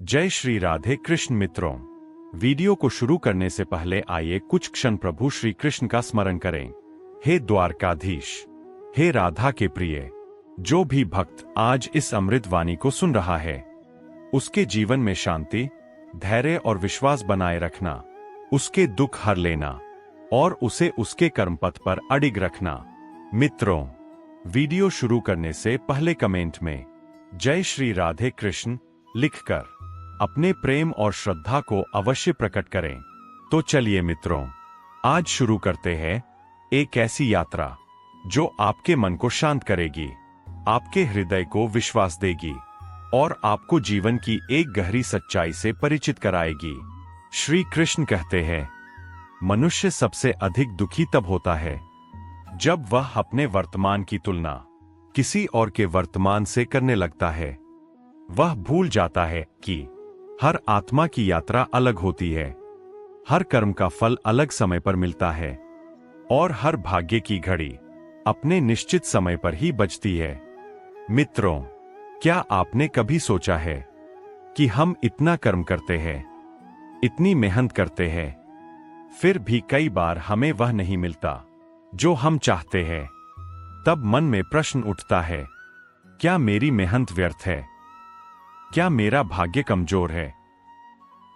जय श्री राधे कृष्ण मित्रों। वीडियो को शुरू करने से पहले आइए कुछ क्षण प्रभु श्री कृष्ण का स्मरण करें। हे द्वारकाधीश, हे राधा के प्रिय, जो भी भक्त आज इस अमृत वाणी को सुन रहा है, उसके जीवन में शांति, धैर्य और विश्वास बनाए रखना, उसके दुख हर लेना और उसे उसके कर्मपथ पर अडिग रखना। मित्रों, वीडियो शुरू करने से पहले कमेंट में जय श्री राधे कृष्ण लिखकर अपने प्रेम और श्रद्धा को अवश्य प्रकट करें। तो चलिए मित्रों, आज शुरू करते हैं एक ऐसी यात्रा जो आपके मन को शांत करेगी, आपके हृदय को विश्वास देगी और आपको जीवन की एक गहरी सच्चाई से परिचित कराएगी। श्री कृष्ण कहते हैं, मनुष्य सबसे अधिक दुखी तब होता है जब वह अपने वर्तमान की तुलना किसी और के वर्तमान से करने लगता है। वह भूल जाता है कि हर आत्मा की यात्रा अलग होती है, हर कर्म का फल अलग समय पर मिलता है और हर भाग्य की घड़ी अपने निश्चित समय पर ही बजती है। मित्रों, क्या आपने कभी सोचा है कि हम इतना कर्म करते हैं, इतनी मेहनत करते हैं, फिर भी कई बार हमें वह नहीं मिलता जो हम चाहते हैं? तब मन में प्रश्न उठता है, क्या मेरी मेहनत व्यर्थ है? क्या मेरा भाग्य कमजोर है?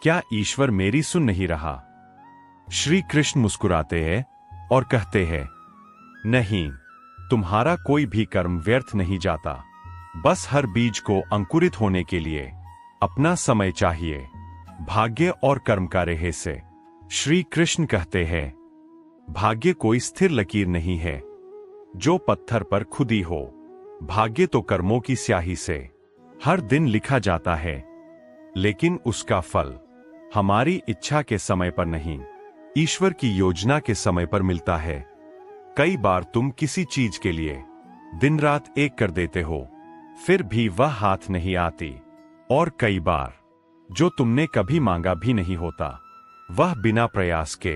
क्या ईश्वर मेरी सुन नहीं रहा? श्री कृष्ण मुस्कुराते हैं और कहते हैं, नहीं, तुम्हारा कोई भी कर्म व्यर्थ नहीं जाता। बस हर बीज को अंकुरित होने के लिए अपना समय चाहिए। भाग्य और कर्म का रहस्य। श्री कृष्ण कहते हैं, भाग्य कोई स्थिर लकीर नहीं है जो पत्थर पर खुदी हो। भाग्य तो कर्मों की स्याही से हर दिन लिखा जाता है, लेकिन उसका फल हमारी इच्छा के समय पर नहीं, ईश्वर की योजना के समय पर मिलता है। कई बार तुम किसी चीज के लिए दिन रात एक कर देते हो, फिर भी वह हाथ नहीं आती। और कई बार जो तुमने कभी मांगा भी नहीं होता, वह बिना प्रयास के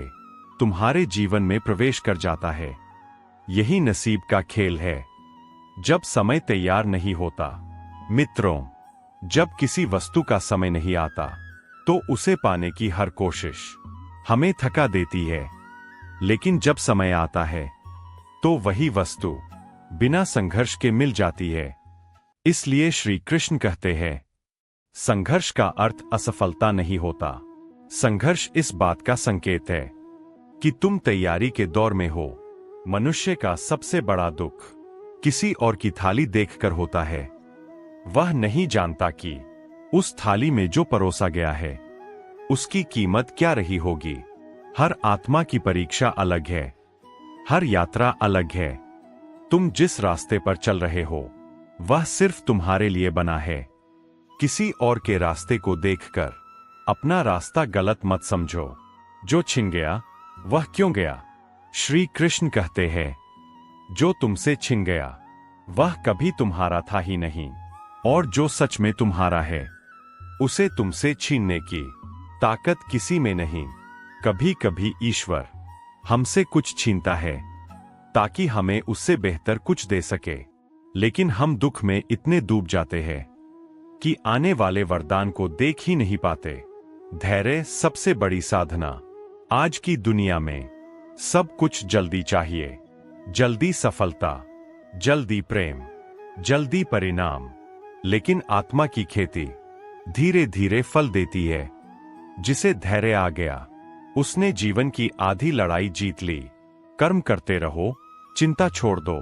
तुम्हारे जीवन में प्रवेश कर जाता है। यही नसीब का खेल है जब समय तैयार नहीं होता। मित्रों, जब किसी वस्तु का समय नहीं आता तो उसे पाने की हर कोशिश हमें थका देती है, लेकिन जब समय आता है तो वही वस्तु बिना संघर्ष के मिल जाती है। इसलिए श्री कृष्ण कहते हैं, संघर्ष का अर्थ असफलता नहीं होता। संघर्ष इस बात का संकेत है कि तुम तैयारी के दौर में हो। मनुष्य का सबसे बड़ा दुख किसी और की थाली देखकर होता है। वह नहीं जानता कि उस थाली में जो परोसा गया है उसकी कीमत क्या रही होगी। हर आत्मा की परीक्षा अलग है, हर यात्रा अलग है। तुम जिस रास्ते पर चल रहे हो वह सिर्फ तुम्हारे लिए बना है। किसी और के रास्ते को देखकर अपना रास्ता गलत मत समझो। जो छिन गया वह क्यों गया? श्री कृष्ण कहते हैं, जो तुमसे छिन गया वह कभी तुम्हारा था ही नहीं, और जो सच में तुम्हारा है उसे तुमसे छीनने की ताकत किसी में नहीं। कभी कभी ईश्वर हमसे कुछ छीनता है ताकि हमें उससे बेहतर कुछ दे सके, लेकिन हम दुख में इतने डूब जाते हैं कि आने वाले वरदान को देख ही नहीं पाते। धैर्य सबसे बड़ी साधना। आज की दुनिया में सब कुछ जल्दी चाहिए। जल्दी सफलता, जल्दी प्रेम, जल्दी परिणाम, लेकिन आत्मा की खेती धीरे धीरे फल देती है। जिसे धैर्य आ गया उसने जीवन की आधी लड़ाई जीत ली। कर्म करते रहो, चिंता छोड़ दो।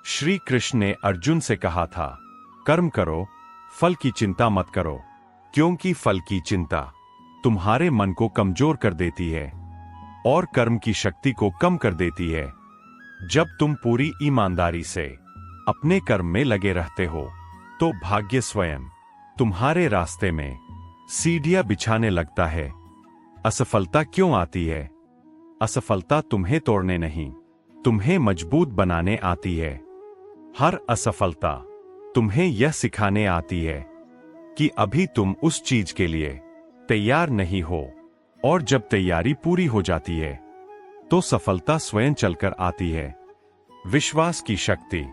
श्री कृष्ण ने अर्जुन से कहा था, कर्म करो, फल की चिंता मत करो, क्योंकि फल की चिंता तुम्हारे मन को कमजोर कर देती है और कर्म की शक्ति को कम कर देती है। जब तुम पूरी ईमानदारी से अपने कर्म में लगे रहते हो तो भाग्य स्वयं तुम्हारे रास्ते में सीढ़ियां बिछाने लगता है। असफलता क्यों आती है? असफलता तुम्हें तोड़ने नहीं, तुम्हें मजबूत बनाने आती है। हर असफलता तुम्हें यह सिखाने आती है कि अभी तुम उस चीज के लिए तैयार नहीं हो, और जब तैयारी पूरी हो जाती है तो सफलता स्वयं चलकर आती है। विश्वास की शक्ति।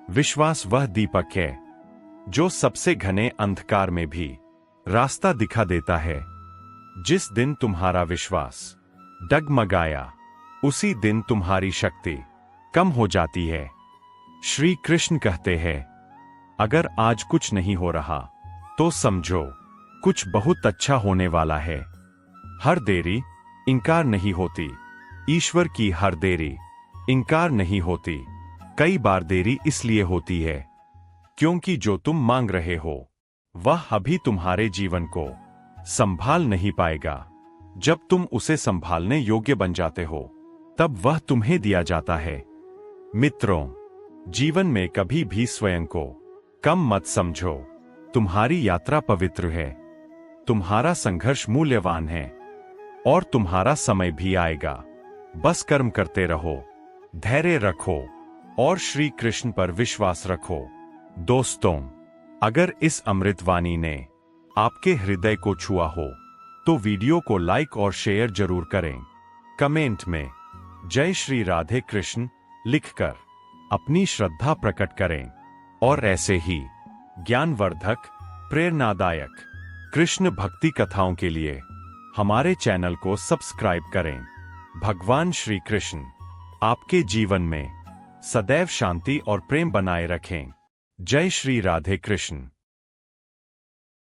विश्वास वह दीपक है जो सबसे घने अंधकार में भी रास्ता दिखा देता है। जिस दिन तुम्हारा विश्वास डगमगाया, उसी दिन तुम्हारी शक्ति कम हो जाती है। श्री कृष्ण कहते हैं, अगर आज कुछ नहीं हो रहा तो समझो कुछ बहुत अच्छा होने वाला है। हर देरी इनकार नहीं होती। ईश्वर की हर देरी इनकार नहीं होती। कई बार देरी इसलिए होती है क्योंकि जो तुम मांग रहे हो वह अभी तुम्हारे जीवन को संभाल नहीं पाएगा। जब तुम उसे संभालने योग्य बन जाते हो तब वह तुम्हें दिया जाता है। मित्रों, जीवन में कभी भी स्वयं को कम मत समझो। तुम्हारी यात्रा पवित्र है, तुम्हारा संघर्ष मूल्यवान है और तुम्हारा समय भी आएगा। बस कर्म करते रहो, धैर्य रखो और श्री कृष्ण पर विश्वास रखो। दोस्तों, अगर इस अमृतवाणी ने आपके हृदय को छुआ हो तो वीडियो को लाइक और शेयर जरूर करें। कमेंट में जय श्री राधे कृष्ण लिखकर अपनी श्रद्धा प्रकट करें और ऐसे ही ज्ञानवर्धक, प्रेरणादायक कृष्ण भक्ति कथाओं के लिए हमारे चैनल को सब्सक्राइब करें। भगवान श्री कृष्ण आपके जीवन में सदैव शांति और प्रेम बनाए रखें। जय श्री राधे कृष्ण।